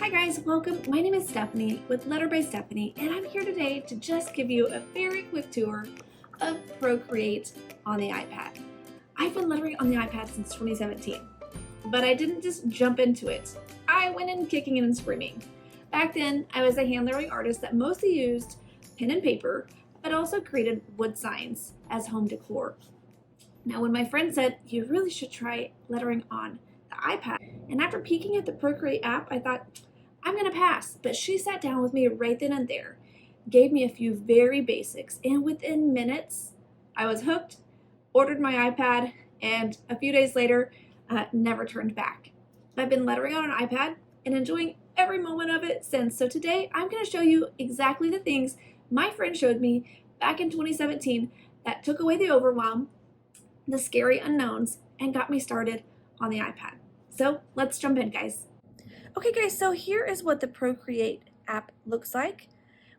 Hi guys, welcome. My name is Stephanie with Letter by Stephanie, and I'm here today to just give you a very quick tour of Procreate on the iPad. I've been lettering on the iPad since 2017, but I didn't just jump into it. I went in kicking and screaming. Back then, I was a hand lettering artist that mostly used pen and paper, but also created wood signs as home decor. Now, when my friend said, you really should try lettering on the iPad, and after peeking at the Procreate app, I thought, I'm gonna pass, but she sat down with me right then and there, gave me a few very basics, and within minutes, I was hooked, ordered my iPad, and a few days later, never turned back. I've been lettering on an iPad and enjoying every moment of it since. So today, I'm gonna show you exactly the things my friend showed me back in 2017 that took away the overwhelm, the scary unknowns, and got me started on the iPad. So let's jump in, guys. Okay guys, so here is what the Procreate app looks like.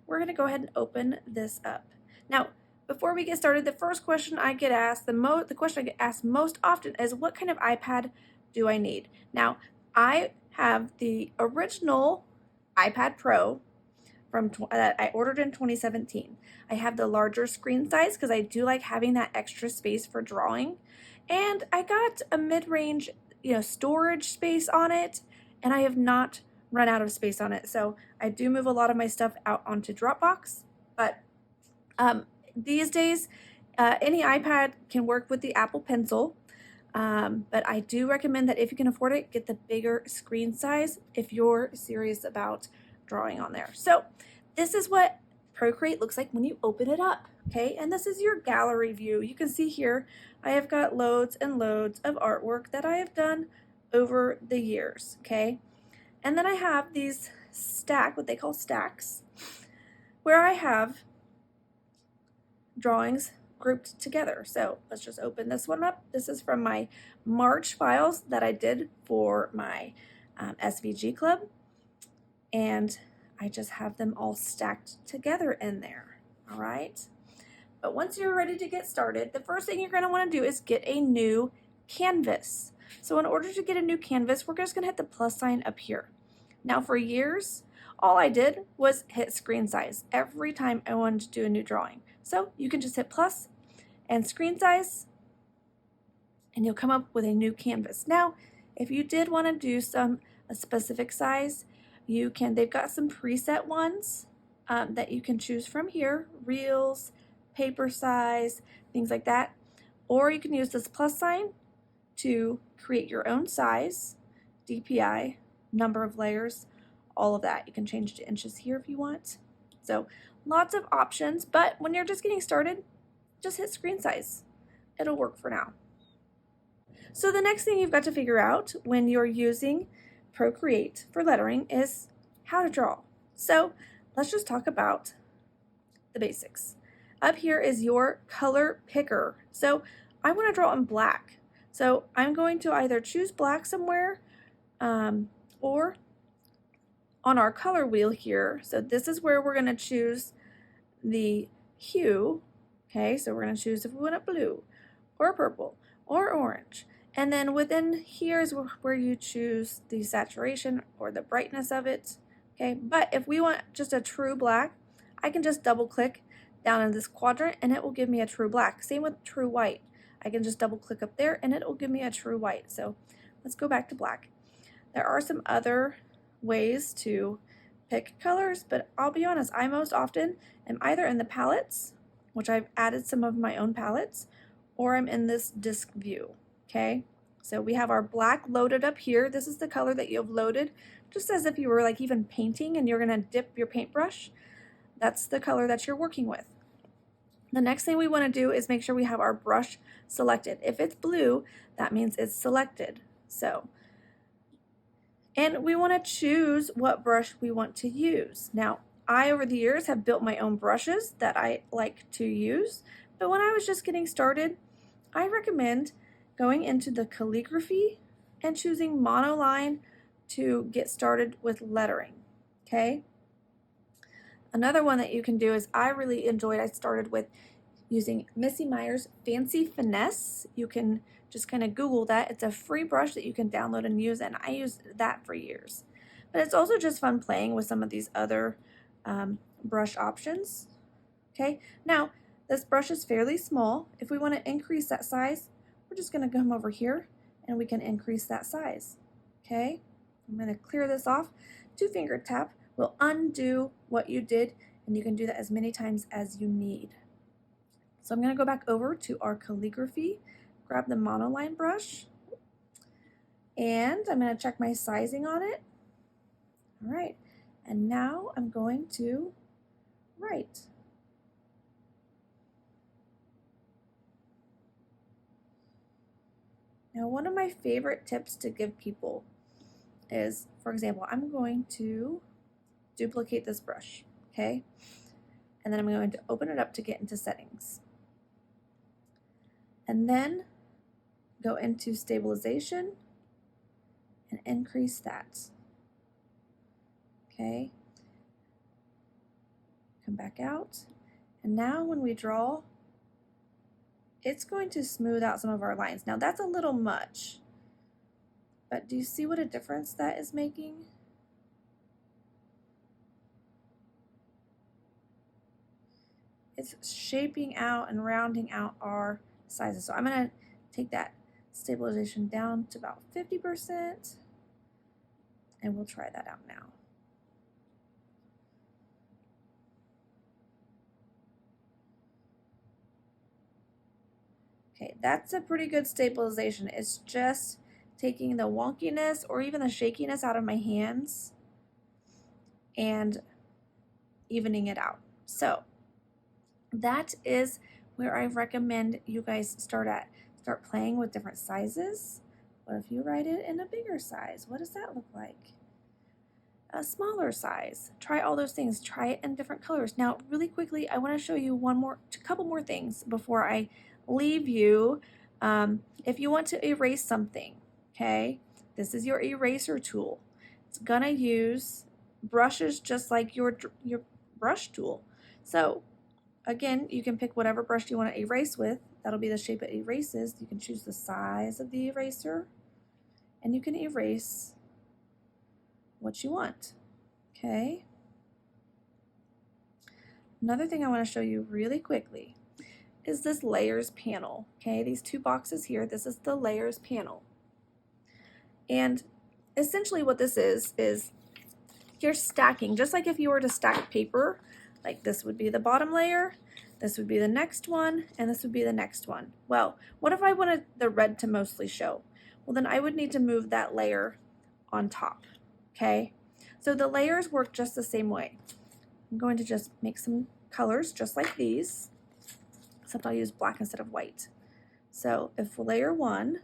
We're going to go ahead and open this up. Now, before we get started, the first question I get asked, the question I get asked most often is, what kind of iPad do I need? Now, I have the original iPad Pro that I ordered in 2017. I have the larger screen size because I do like having that extra space for drawing. And I got a mid-range, storage space on it, and I have not run out of space on it. So I do move a lot of my stuff out onto Dropbox, but these days, any iPad can work with the Apple Pencil, but I do recommend that if you can afford it, get the bigger screen size if you're serious about drawing on there. So this is what Procreate looks like when you open it up, okay? And this is your gallery view. You can see here, I have got loads and loads of artwork that I have done over the years, okay? And then I have these what they call stacks, where I have drawings grouped together. So let's just open this one up. This is from my March files that I did for my SVG club, and I just have them all stacked together in there, all right? But once you're ready to get started, the first thing you're going to want to do is get a new canvas. So in order to get a new canvas, we're just going to hit the plus sign up here. Now for years, all I did was hit screen size every time I wanted to do a new drawing. So you can just hit plus and screen size, and you'll come up with a new canvas. Now, if you did want to do a specific size, you can. They've got some preset ones that you can choose from here, reels, paper size, things like that. Or you can use this plus sign to create your own size, DPI, number of layers, all of that. You can change to inches here if you want. So lots of options, but when you're just getting started, just hit screen size. It'll work for now. So the next thing you've got to figure out when you're using Procreate for lettering is how to draw. So let's just talk about the basics. Up here is your color picker. So I want to draw in black. So I'm going to either choose black somewhere or on our color wheel here. So this is where we're going to choose the hue. Okay, so we're going to choose if we want it blue or purple or orange. And then within here is where you choose the saturation or the brightness of it. Okay, but if we want just a true black, I can just double click down in this quadrant and it will give me a true black. Same with true white. I can just double click up there and it will give me a true white. So let's go back to black. There are some other ways to pick colors, but I'll be honest, I most often am either in the palettes, which I've added some of my own palettes, or I'm in this disc view, okay? So we have our black loaded up here. This is the color that you've loaded, just as if you were like even painting and you're gonna dip your paintbrush. That's the color that you're working with. The next thing we want to do is make sure we have our brush selected. If it's blue, that means it's selected. And we want to choose what brush we want to use. Now, I over the years have built my own brushes that I like to use, but when I was just getting started, I recommend going into the calligraphy and choosing monoline to get started with lettering, okay? Another one that you can do is I started with using Missy Meyer's Fancy Finesse. You can just kind of Google that. It's a free brush that you can download and use, and I used that for years. But it's also just fun playing with some of these other brush options. Okay, now this brush is fairly small. If we want to increase that size, we're just going to come over here and we can increase that size. Okay, I'm going to clear this off. 2-finger tap will undo what you did, and you can do that as many times as you need. So I'm going to go back over to our calligraphy, grab the monoline brush, and I'm going to check my sizing on it. All right, and now I'm going to write. Now, one of my favorite tips to give people is, for example, I'm going to duplicate this brush, okay? And then I'm going to open it up to get into settings. And then go into stabilization and increase that. Okay? Come back out. And now when we draw, it's going to smooth out some of our lines. Now that's a little much, but do you see what a difference that is making? It's shaping out and rounding out our sizes. So I'm going to take that stabilization down to about 50%, and we'll try that out now. Okay, that's a pretty good stabilization. It's just taking the wonkiness or even the shakiness out of my hands and evening it out. So that is where I recommend you guys start at. Start playing with different sizes. What if you write it in a bigger size? What does that look like? A smaller size. Try all those things. Try it in different colors. Now, really quickly, I want to show you a couple more things before I leave you. If you want to erase something, okay, this is your eraser tool. It's gonna use brushes just like your brush tool. So again, you can pick whatever brush you want to erase with. That'll be the shape it erases. You can choose the size of the eraser, and you can erase what you want. Okay. Another thing I want to show you really quickly is this layers panel. Okay, these two boxes here, this is the layers panel. And essentially what this is you're stacking, just like if you were to stack paper, like this would be the bottom layer, this would be the next one, and this would be the next one. Well, what if I wanted the red to mostly show? Well, then I would need to move that layer on top, okay? So the layers work just the same way. I'm going to just make some colors just like these, except I'll use black instead of white. So if layer 1,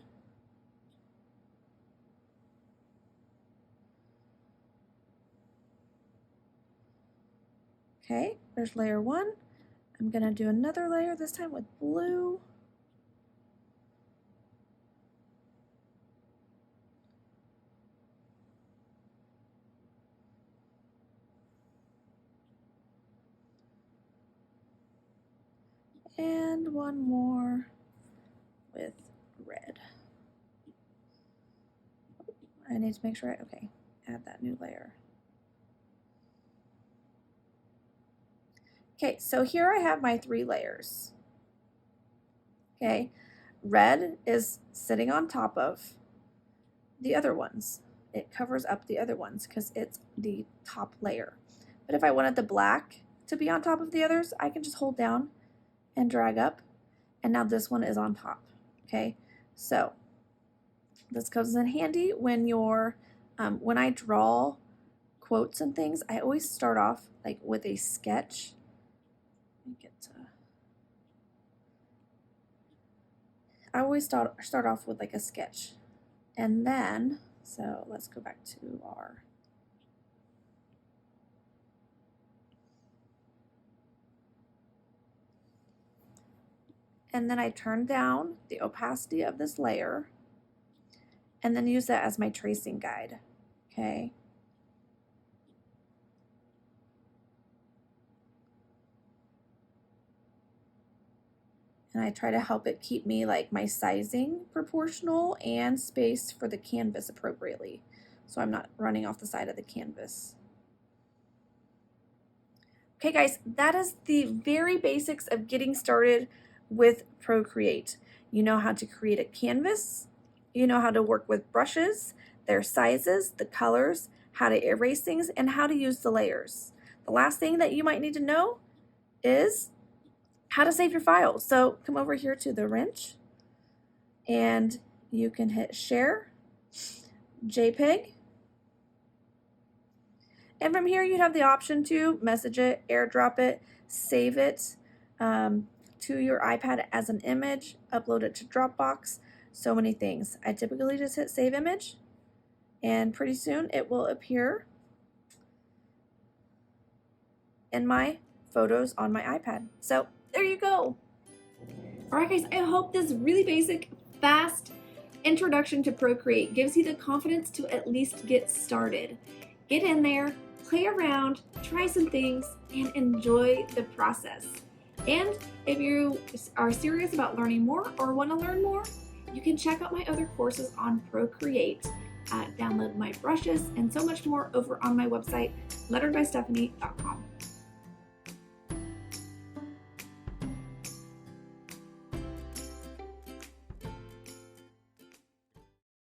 okay, there's layer 1. I'm going to do another layer, this time with blue. And one more with red. I need to make sure okay, add that new layer. Okay, so here I have my 3 layers. Okay, red is sitting on top of the other ones. It covers up the other ones because it's the top layer. But if I wanted the black to be on top of the others, I can just hold down and drag up, and now this one is on top. Okay, so this comes in handy when you're when I draw quotes and things. I always start off like with a sketch. I always start off with like a sketch, and then so let's go back to our and then I turn down the opacity of this layer and then use that as my tracing guide. Okay. And I try to help it keep me like my sizing proportional and spaced for the canvas appropriately. so I'm not running off the side of the canvas. Okay guys, that is the very basics of getting started with Procreate. You know how to create a canvas, you know how to work with brushes, their sizes, the colors, how to erase things, and how to use the layers. The last thing that you might need to know is how to save your files. So come over here to the wrench and you can hit share, JPEG, and from here you'd have the option to message it, airdrop it, save it to your iPad as an image, upload it to Dropbox, so many things. I typically just hit save image and pretty soon it will appear in my photos on my iPad. So there you go. All right guys, I hope this really basic, fast introduction to Procreate gives you the confidence to at least get started. Get in there, play around, try some things, and enjoy the process. And if you are serious about learning more or want to learn more, you can check out my other courses on Procreate. Download my brushes and so much more over on my website, letteredbystephanie.com.